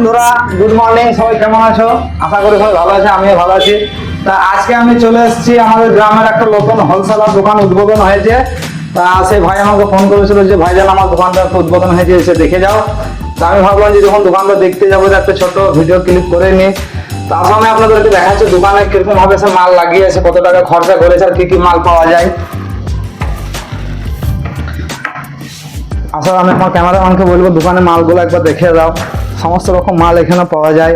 বন্ধুরা good morning, সবাই কেমন আছো? আশা করি সবাই ভালো আছে, আমিও ভালো আছি। তা আজকে আমি চলে এসেছি, আমাদের গ্রামের একটা নতুন হোলসেলার দোকান উদ্বোধন হয়েছে। তা সেই ভাই আমাকে ফোন করেছিল যে ভাইজান আমার দোকানটা উদ্বোধন হয়েছে, এসে দেখে যাও। তা আমি ভাবলাম যে যখন দোকানটা দেখতে যাবো একটা ছোট ভিডিও ক্লিপ করে নিই। তার সঙ্গে আপনাদেরকে দেখাচ্ছে দোকানে কিরকম ভাবে সে মাল লাগিয়েছে, কত টাকা খরচা করেছে আর কি কি মাল পাওয়া যায়। আসলে আমি আমার ক্যামেরাম্যানকে বলবো দোকানে মালগুলো একবার দেখে দাও। সমস্ত রকম মাল এখানে পাওয়া যায়,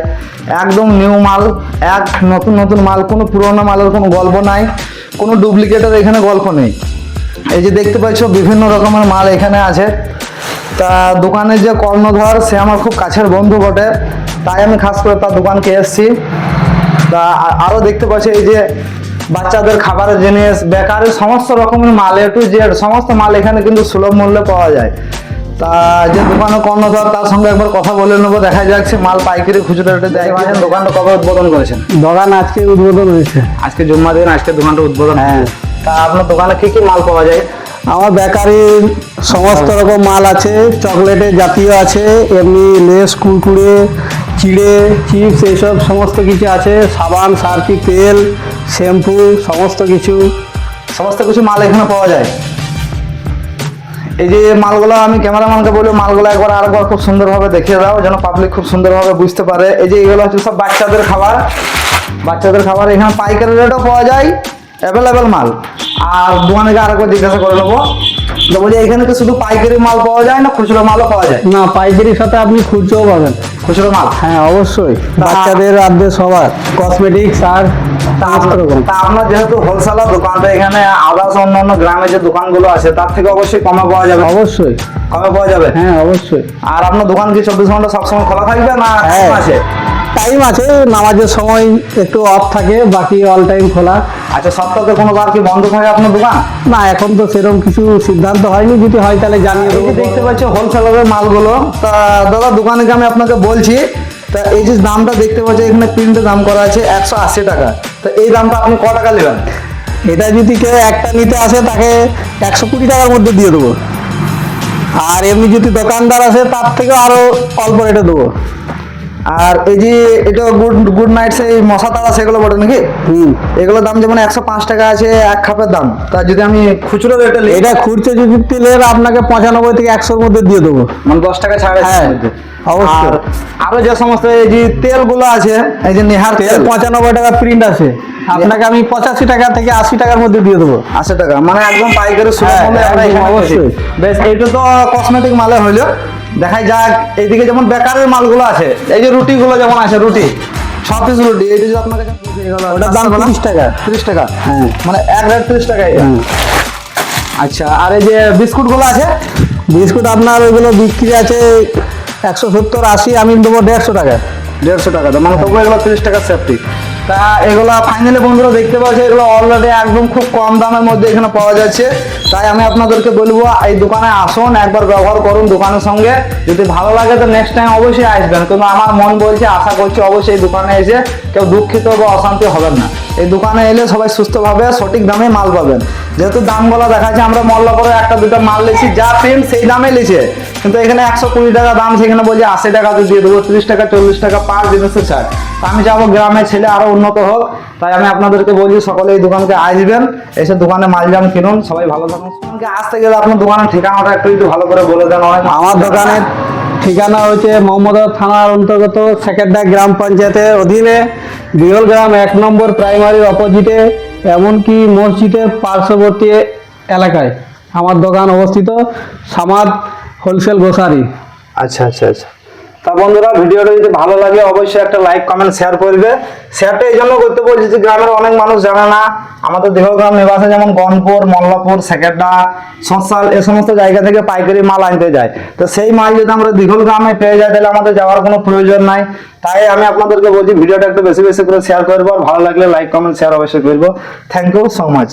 একদম নিউ মাল, এক নতুন নতুন মাল, কোনো পুরোনো মালের কোনো গল্প নাই, কোনো ডুপ্লিকেটের এখানে গল্প নেই। এই যে দেখতে পাচ্ছ বিভিন্ন রকমের মাল এখানে আছে। তা দোকানের যে কর্ণধর সে আমার খুব কাছের বন্ধু বটে, তাই আমি খাস করে তার দোকানকে এসেছি। তা আরও দেখতে পাচ্ছি এই যে বাচ্চাদের খাবারের জিনিস, বেকারের সমস্ত রকমের মাল, এ টু জেড সমস্ত মাল এখানে কিন্তু সুলভ মূল্যে পাওয়া যায়। তা যে দোকানের কর্ণধর তার সঙ্গে একবার কথা বলে নেবো, দেখা যাক সে মাল পাইকারি খুচরো রেটে দেয়। দোকানটা কবে উদ্বোধন করেছেন? দোকান আজকে উদ্বোধন হয়েছে। আজকে জুম্মা দিন, আজকে দোকানটা উদ্বোধন। হ্যাঁ। তা আপনার দোকানে কি কি মাল পাওয়া যায়? আমার বেকারির সমস্ত রকম মাল আছে, চকলেটের জাতীয় আছে, এমনি লেস, কুরকুরে, চিড়ে, চিপস, এইসব সমস্ত কিছু আছে। সাবান, সার্ফি, তেল, শ্যাম্পু, সমস্ত কিছু মাল এখানে পাওয়া যায়। এই যে মালগুলো আমি ক্যামেরাম্যানকে বলি মালগুলো আরেকবার খুব সুন্দরভাবে দেখিয়ে দাও, যেন পাবলিক খুব সুন্দরভাবে বুঝতে পারে। এই যে এগুলো হচ্ছে সব বাচ্চাদের খাবার এখানে পাইকারি রেটও পাওয়া যায়, অ্যাভেলেবেল মাল। আর দোকানে আরেকবার জিজ্ঞাসা করে নেবো, তো বলি এখানে কি শুধু পাইকারি মাল পাওয়া যায় না খুচরো মালও পাওয়া যায়? না, পাইকারির সাথে আপনি খুচরোও পাবেন। খুচরো মাল? হ্যাঁ, অবশ্যই। বাচ্চাদের আদ্যে সবার কসমেটিক্স আর সমস্ত রকম। তা আপনার যেহেতু হোলসেলার দোকানটা, এখানে আদার্স অন্যান্য গ্রামে যে দোকানগুলো আছে তার থেকে অবশ্যই কমে পাওয়া যাবে। অবশ্যই কমে পাওয়া যাবে? হ্যাঁ, অবশ্যই। আর আপনার দোকান কি 24 ঘন্টা সবসময় খোলা থাকবে না হ্যাঁ, আছে? টাইম আছে, নামাজের সময় একটু অফ থাকে, বাকি অল টাইম খোলা। আচ্ছা, সপ্তাহে কোনো বার কি বন্ধ থাকে আপনার দোকান? না, এখন তো সেরকম কিছু সিদ্ধান্ত হয়নি, যদি হয় তাহলে জানিয়ে দেবো। দেখতে পাচ্ছি হোলসেলারের মালগুলো। তা দাদা দোকানে আমি আপনাকে বলছি, তা এই যে দামটা দেখতে পাচ্ছি এখানে প্রিন্টে দাম করা আছে 180 টাকা। তো এই দামটা আপনি ক টাকা নেবেন? এটা যদি কেউ একটা নিতে আসে তাকে 120 টাকার মধ্যে দিয়ে দেবো। আর এমনি যদি দোকানদার আসে তার থেকে আরো অল্প রেটে দেবো। আর এই যে এটা গুড নাইট সেই মশা তাড়া সেগুলো বটে নাকি? এগুলোর দাম যেমন 105 টাকা আছে এক খাপের দাম। তা যদি আমি খুচরো রেটে নিই, এটা খুচরো যদি নিলে আপনাকে 95 থেকে 100-র মধ্যে দিয়ে দেবো, মানে 10 টাকা ছাড়। হ্যাঁ, অবশ্যই। আর আরো যে সমস্ত এই যে তেলগুলো আছে, এই যে নেহার তেল তেল 95 টাকা প্রিন্ট আছে, আপনাকে আমি 85 টাকা থেকে 80 টাকার মধ্যে দিয়ে দেবো। 80 টাকা, মানে একদম পাইকারি সুলভ মূল্যে আমরা এখানে অবশ্যই। বেশ, এইটা তো কসমেটিক মালে হইলো। দেখাই যাক এইদিকে যেমন বেকারের মালগুলো আছে, এই যে রুটিগুলো যেমন আছে, রুটি 6 পিস রুটি, এই যে আপনার কাছে ওটার দাম 30 টাকা। 30 টাকা, হ্যাঁ, মানে এক রেট 30 টাকা এটা। আচ্ছা, আর এই যে বিস্কুটগুলো আছে, বিস্কুট আপনার ওইগুলো বিক্রি আছে 170-80, আমি দেবো 150 টাকা। 150 টাকা, মানে তবু এগুলো 30 টাকা সেফটি। তা এগুলো ফাইনালি বন্ধুরা দেখতে পাচ্ছি এগুলো অলরেডি একদম খুব কম দামের মধ্যে এখানে পাওয়া যাচ্ছে। তাই আমি আপনাদেরকে বলবো এই দোকানে আসুন, একবার ব্যবহার করুন দোকানের সঙ্গে। যদি ভালো লাগে তো নেক্সট টাইম অবশ্যই আসবেন, কিন্তু আমার মন বলছে, আশা করছি অবশ্যই এই দোকানে এসে কেউ দুঃখিত বা অশান্তি হবেন না। এই দোকানে এলে সবাই সুস্থভাবে সঠিক দামে মাল পাবেন। যেহেতু দামগুলো দেখাচ্ছে, আমরা মল্লাপুরে একটা দুটো মাল নিয়েছি, যা প্রিন্ট সেই দামে নিয়েছে, কিন্তু এখানে 120 টাকা দাম, সেখানে বলছে 80 টাকা দিয়ে দেবো, 30 টাকা 40 টাকা পার জিনিসের ছাড়। আমি যাবো গ্রামের ছেলে আরো উন্নত হোক, তাই আমি আপনাদেরকে বলছি সকলে এই দোকানকে আসবেন, এসে দোকানে মালজাম কিনুন। সবাই ভালো থাকুন। আসতে গেলে আপনার দোকানের ঠিকানাটা একটু ভালো করে বলে দেন। আমার দোকানের ঠিকানা হচ্ছে মোহাম্মদপুর থানার অন্তর্গত সেকেন্ডা গ্রাম পঞ্চায়েতের অধীনে বিহল গ্রাম 1 নম্বর প্রাইমারির অপোজিটে, এমনকি মসজিদের পার্শ্ববর্তী এলাকায় আমার দোকান অবস্থিত, সামাদ হোলসেল গ্রোসারি। আচ্ছা আচ্ছা আচ্ছা। তা বন্ধুরা, ভিডিওটা যদি ভালো লাগে অবশ্যই একটা লাইক কমেন্ট শেয়ার করবে। শেয়ারটা এই জন্য করতে বলছি যে গ্রামের অনেক মানুষ জানে না, আমাদের দীঘলগ্রাম নিবাসে যেমন গনপুর, মল্লাপুর, সেকেন্ডা, সসাল এ সমস্ত জায়গা থেকে পাইকারি মাল আনতে যায়। তো সেই মাল যদি আমরা দীঘলগ্রামে পেয়ে যাই তাহলে আমাদের যাওয়ার কোনো প্রয়োজন নাই। তাই আমি আপনাদেরকে বলছি ভিডিওটা একটু বেশি বেশি করে শেয়ার করবো, আর ভালো লাগলে লাইক কমেন্ট শেয়ার অবশ্যই করবো। Thank you so much.